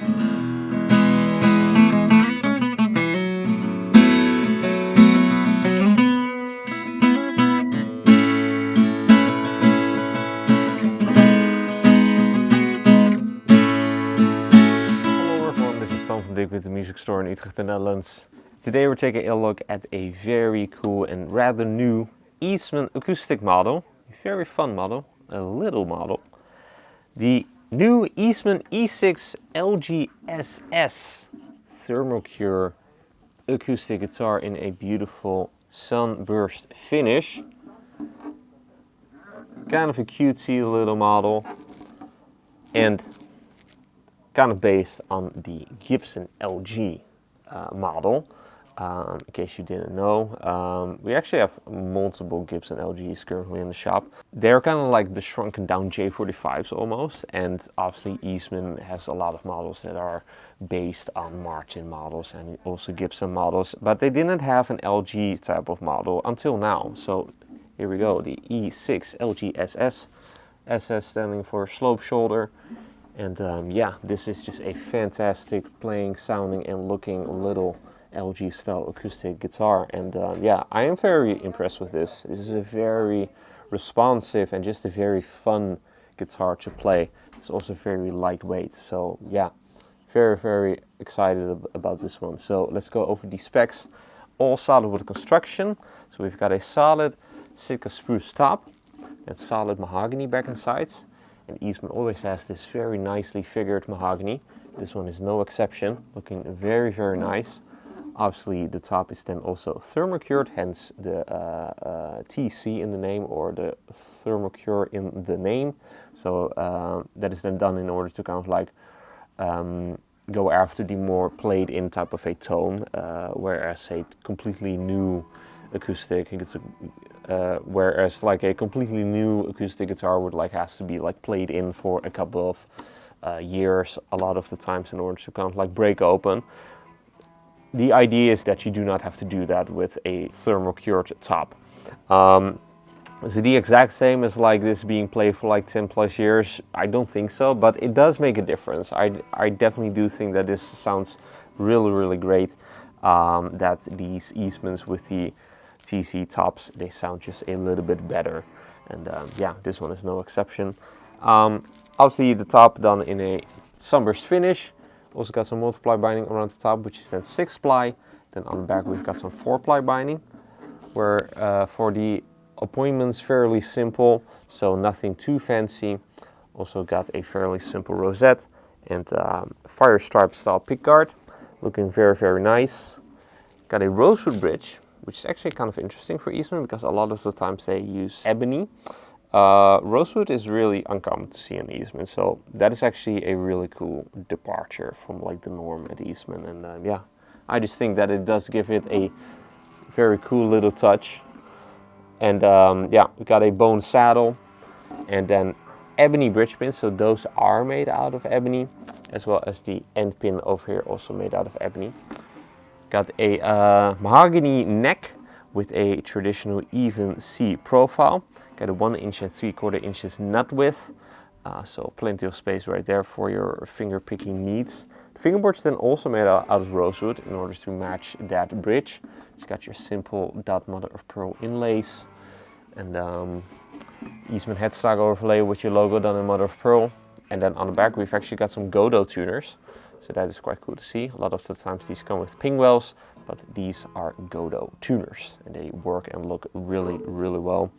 From Dirk Witte music store in Utrecht, the Netherlands. Today we're taking a look at a very cool and rather new Eastman acoustic model. A very fun model, a little model. The new Eastman E6-LGSS Thermocure acoustic guitar in a beautiful sunburst finish. Kind of a cutesy little model, and kind of based on the Gibson LG model. In case you didn't know, we actually have multiple Gibson LGs currently in the shop. They're kind of like the shrunken down J45s almost, and obviously Eastman has a lot of models that are based on Martin models and also Gibson models, but they didn't have an LG type of model until now. So here we go, the E6-LGSS, SS standing for slope shoulder. And yeah, this is just a fantastic playing, sounding and looking little LG style acoustic guitar. And yeah, I am very impressed with this. This is a very responsive and just a very fun guitar to play. It's also very lightweight. So yeah, very excited about this one. So let's go over the specs. All solid wood construction. So we've got a solid Sitka spruce top and solid mahogany back and sides. And Eastman always has this very nicely figured mahogany. This one is no exception, looking very nice. Obviously the top is then also thermocured, hence the TC in the name, or the thermocure in the name. So that is then done in order to kind of like go after the more played in type of a tone, whereas a completely new acoustic, whereas like a completely new acoustic guitar would like has to be like played in for a couple of years a lot of the times in order to kind of like break open. The idea is that you do not have to do that with a thermocured top. Is it the exact same as like this being played for like 10 plus years? I don't think so, but it does make a difference. I definitely do think that this sounds really great. That these Eastmans with the TC tops, they sound just a little bit better, and yeah, this one is no exception. Obviously the top done in a sunburst finish. Also got some multiply binding around the top, which is then 6-ply. Then on the back we've got some 4-ply binding, where for the appointments fairly simple, so nothing too fancy. Also got a fairly simple rosette and fire stripe style pickguard, looking very nice. Got a rosewood bridge, which is actually kind of interesting for Eastman because a lot of the times they use ebony. Rosewood is really uncommon to see in Eastman, so that is actually a really cool departure from like the norm at Eastman. And yeah, I just think that it does give it a very cool little touch. And yeah, we got a bone saddle and then ebony bridge pins, so those are made out of ebony, as well as the end pin over here also made out of ebony. Got a mahogany neck with a traditional even C profile. Got a 1 inch and 3/4 inches nut width, so plenty of space right there for your finger picking needs. The fingerboard's then also made out of rosewood in order to match that bridge. It's got your simple dot mother of pearl inlays, and Eastman headstock overlay with your logo done in mother of pearl. And then on the back we've actually got some Godot tuners. So that is quite cool to see. A lot of the times these come with pingwells, but these are Godot tuners and they work and look really well.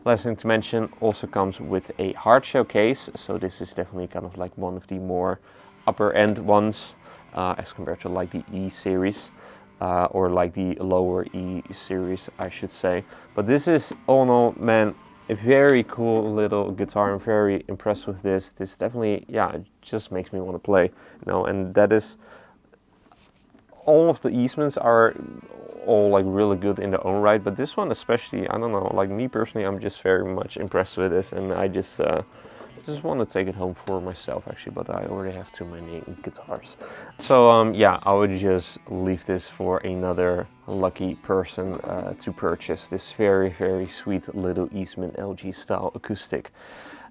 Last thing to mention, also comes with a hard shell case. So this is definitely kind of like one of the more upper end ones as compared to like the E series or like the lower E series, I should say. But this is all in all, man, a very cool little guitar. I'm very impressed with this. This definitely, yeah, it just makes me want to play, you know. And that is, all of the Eastmans are all like really good in their own right, but this one especially, I don't know, like me personally, I'm just very much impressed with this, and I just want to take it home for myself actually, but I already have too many guitars. So yeah, I would just leave this for another lucky person to purchase this very sweet little Eastman LG style acoustic.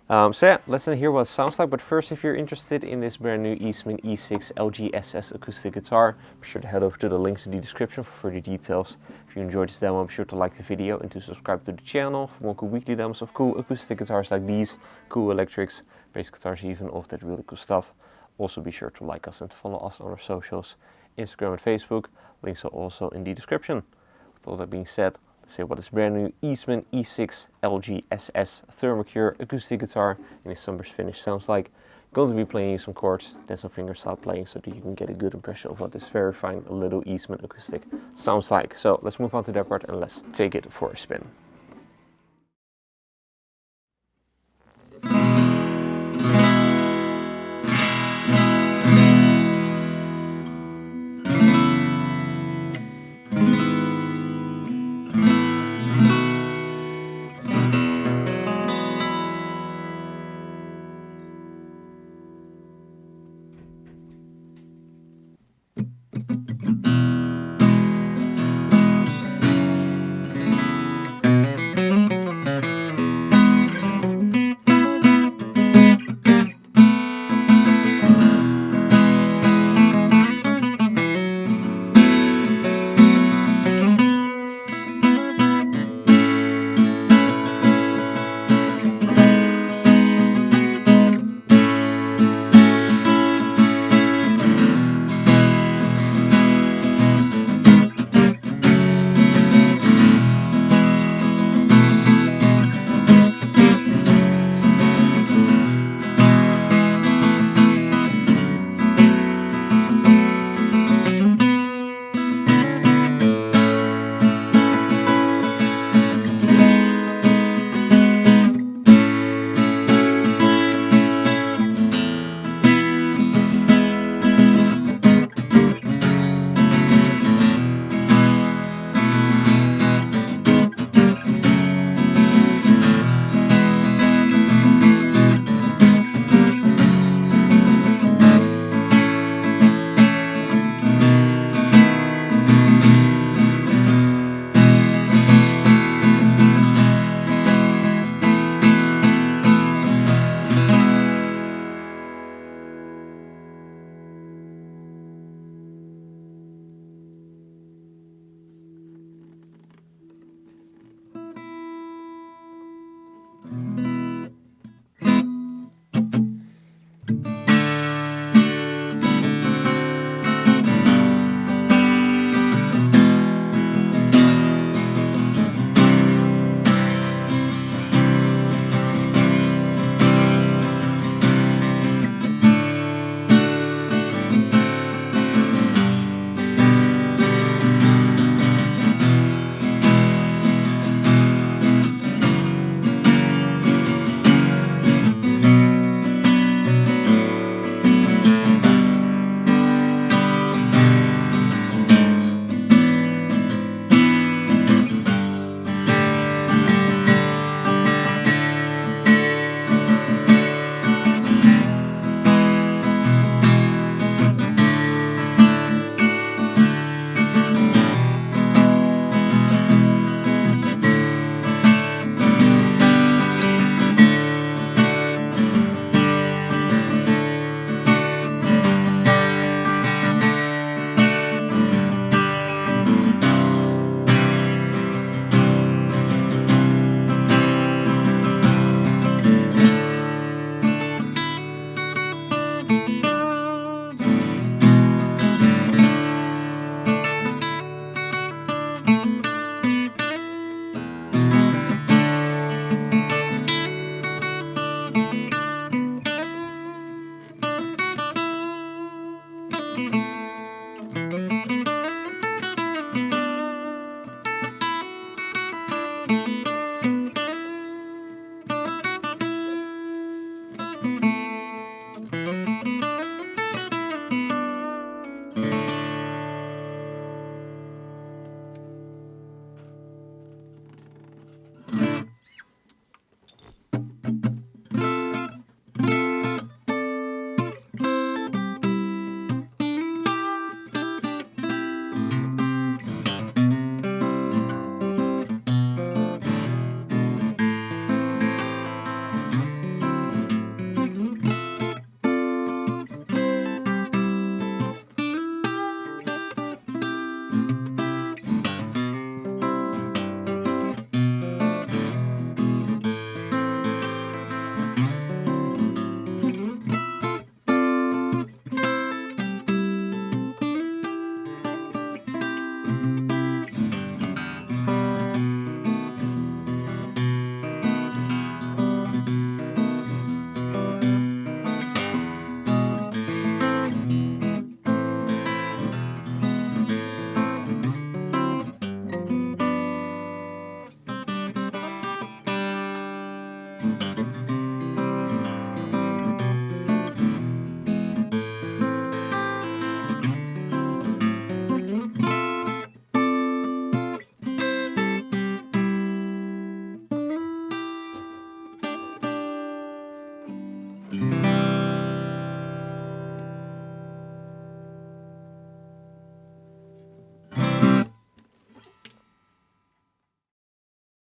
So yeah, let's hear what it sounds like. But first, if you're interested in this brand new Eastman E6-LGSS acoustic guitar, be sure to head over to the links in the description for further details. If you enjoyed this demo, be sure to like the video and to subscribe to the channel for more cool weekly demos of cool acoustic guitars like these, cool electrics, bass guitars even, all of that really cool stuff. Also be sure to like us and to follow us on our socials, Instagram and Facebook. Links are also in the description. With all that being said, let's see what this brand new Eastman E6-LGSS Thermocure acoustic guitar in its sunburst finish sounds like. Going to be playing you some chords, then some fingerstyle playing so that you can get a good impression of what this very fine little Eastman acoustic sounds like. So let's move on to that part and let's take it for a spin.